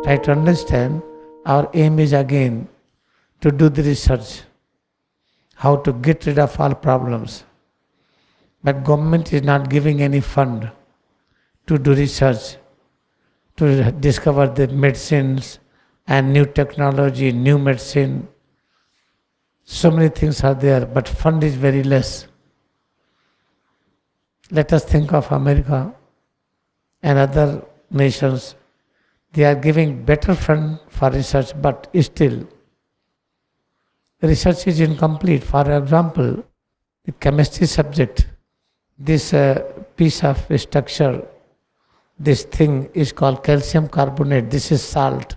Try to understand, our aim is again to do the research, how to get rid of all problems. But government is not giving any fund to do research, to discover the medicines and new technology, new medicine. So many things are there, but fund is very less. Let us think of America and other nations. They are giving better fund for research, but still research is incomplete. For example, the chemistry subject, this piece of structure, this thing is called calcium carbonate. This is salt.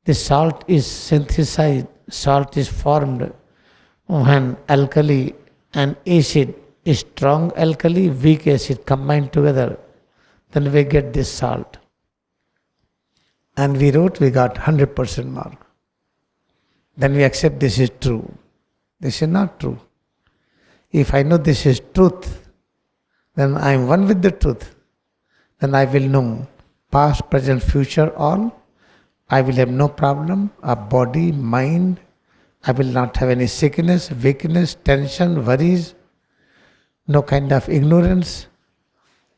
The salt is synthesized, salt is formed when alkali and acid, strong alkali, weak acid combined together. Then we get this salt. And we wrote, we got 100% mark. Then we accept this is true. This is not true. If I know this is truth, then I am one with the truth. Then I will know past, present, future, all. I will have no problem of body, mind. I will not have any sickness, weakness, tension, worries, no kind of ignorance.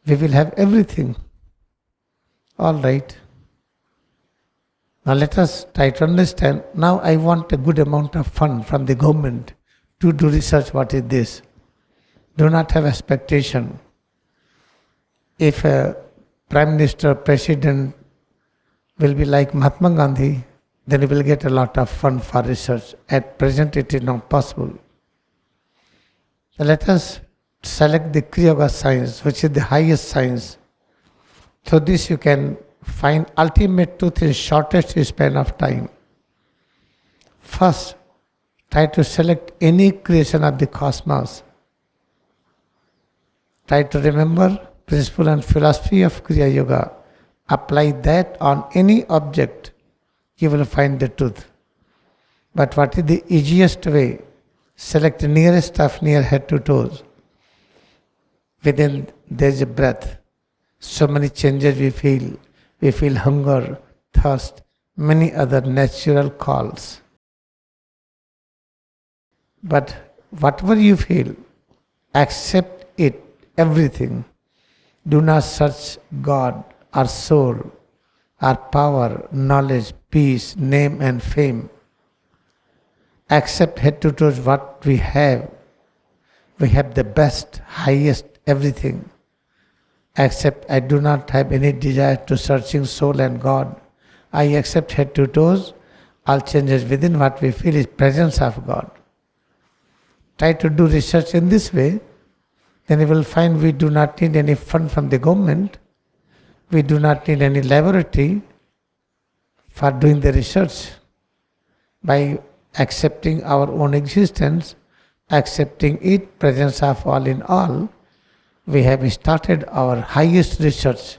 We will have everything. All right. Now let us try to understand. Now I want a good amount of fund from the government to do research. What is this? Do not have expectation. If a Prime Minister, President will be like Mahatma Gandhi, then he will get a lot of fund for research. At present it is not possible. So let us select the Kriya Yoga science, which is the highest science. So this you can find ultimate truth in shortest span of time. First, try to select any creation of the cosmos. Try to remember principle and philosophy of Kriya Yoga. Apply that on any object, you will find the truth. But what is the easiest way? Select the nearest stuff near head to toes. Within there is a breath. So many changes we feel. We feel hunger, thirst, many other natural calls. But whatever you feel, accept it, everything. Do not search God, our soul, our power, knowledge, peace, name and fame. Accept head to toes what we have. We have the best, highest, everything. Accept I do not have any desire to searching soul and God. I accept head to toes. All changes within what we feel is presence of God. Try to do research in this way. Then you will find we do not need any fund from the government. We do not need any laboratory for doing the research. By accepting our own existence, accepting it, presence of all in all, we have started our highest research.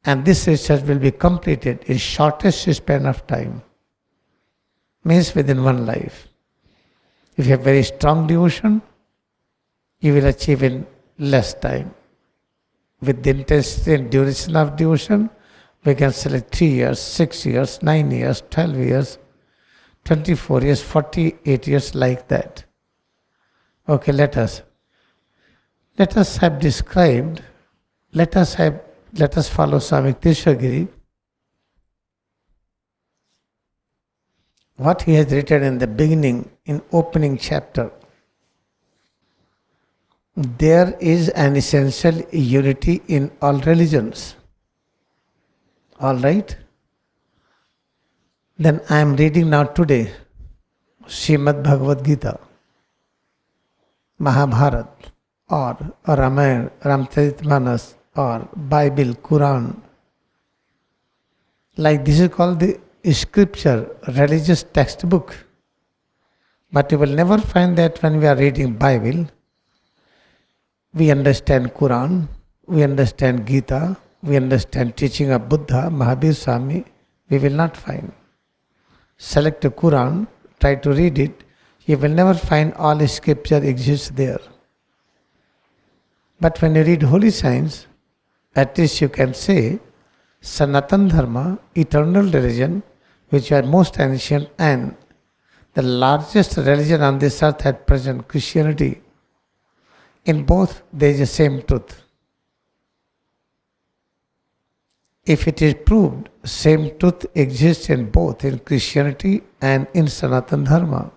And this research will be completed in shortest span of time. Means within one life. If you have very strong devotion, you will achieve in less time. With the intensity and duration of devotion, we can select 3 years, 6 years, 9 years, 12 years, 24 years, 48 years, like that. Okay, let us have described, let us follow Swami Teshwagiri, what he has written in the beginning, in opening chapter. There is an essential unity in all religions. All right? Then I am reading now today Srimad Bhagavad Gita, Mahabharat, or Ramayana, Ramcharitmanas, or Bible, Quran. Like this is called the scripture, religious textbook. But you will never find that when we are reading Bible, we understand Quran, we understand Gita, we understand teaching of Buddha, Mahavir Swami. We will not find. Select a Quran, try to read it, you will never find all scripture exists there. But when you read Holy Science, at least you can say Sanatana Dharma, eternal religion, which are most ancient and the largest religion on this earth at present, Christianity. In both, there is the same truth. If it is proved, same truth exists in both, in Christianity and in Sanatana Dharma,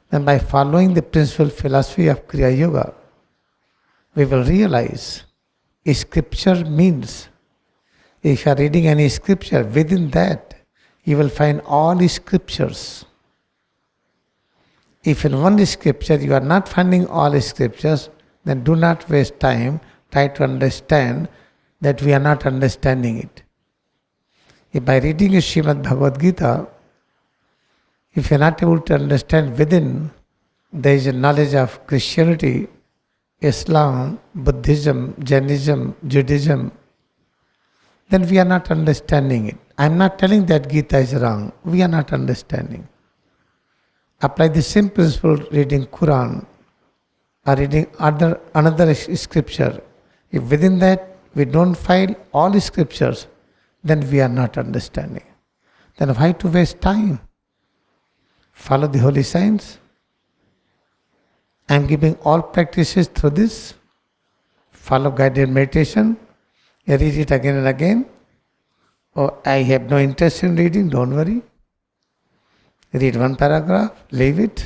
then by following the principal philosophy of Kriya Yoga, we will realize scripture means, if you are reading any scripture, within that you will find all scriptures. If in one scripture you are not finding all scriptures, then do not waste time, try to understand that we are not understanding it. If by reading Srimad Bhagavad Gita, if you are not able to understand within, there is a knowledge of Christianity, Islam, Buddhism, Jainism, Judaism, then we are not understanding it. I am not telling that Gita is wrong. We are not understanding. Apply the same principle reading Quran or reading another scripture. If within that we don't find all scriptures, then we are not understanding. Then why to waste time? Follow the holy signs. I am giving all practices through this. Follow guided meditation. Read it again and again. Oh, I have no interest in reading, don't worry. Read one paragraph, leave it.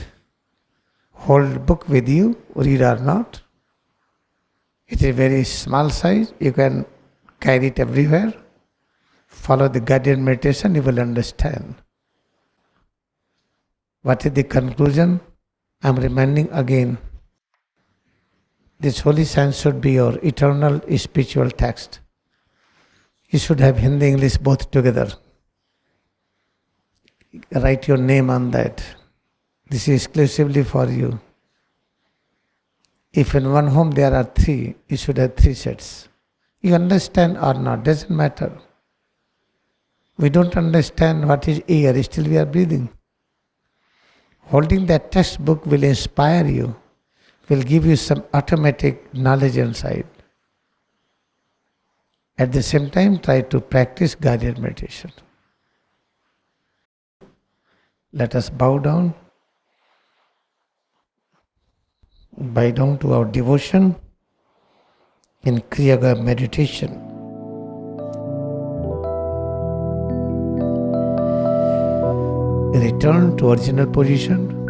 Hold book with you, read or not. It is very small size, you can carry it everywhere. Follow the guided meditation, you will understand. What is the conclusion? I am reminding again. This holy science should be your eternal spiritual text. You should have Hindi, English both together. Write your name on that. This is exclusively for you. If in one home there are 3, you should have 3 sets. You understand or not, doesn't matter. We don't understand what is air, still we are breathing. Holding that textbook will inspire you, will give you some automatic knowledge inside. At the same time, try to practice guided meditation. Let us bow down to our devotion in Kriya Yoga meditation. Return to original position.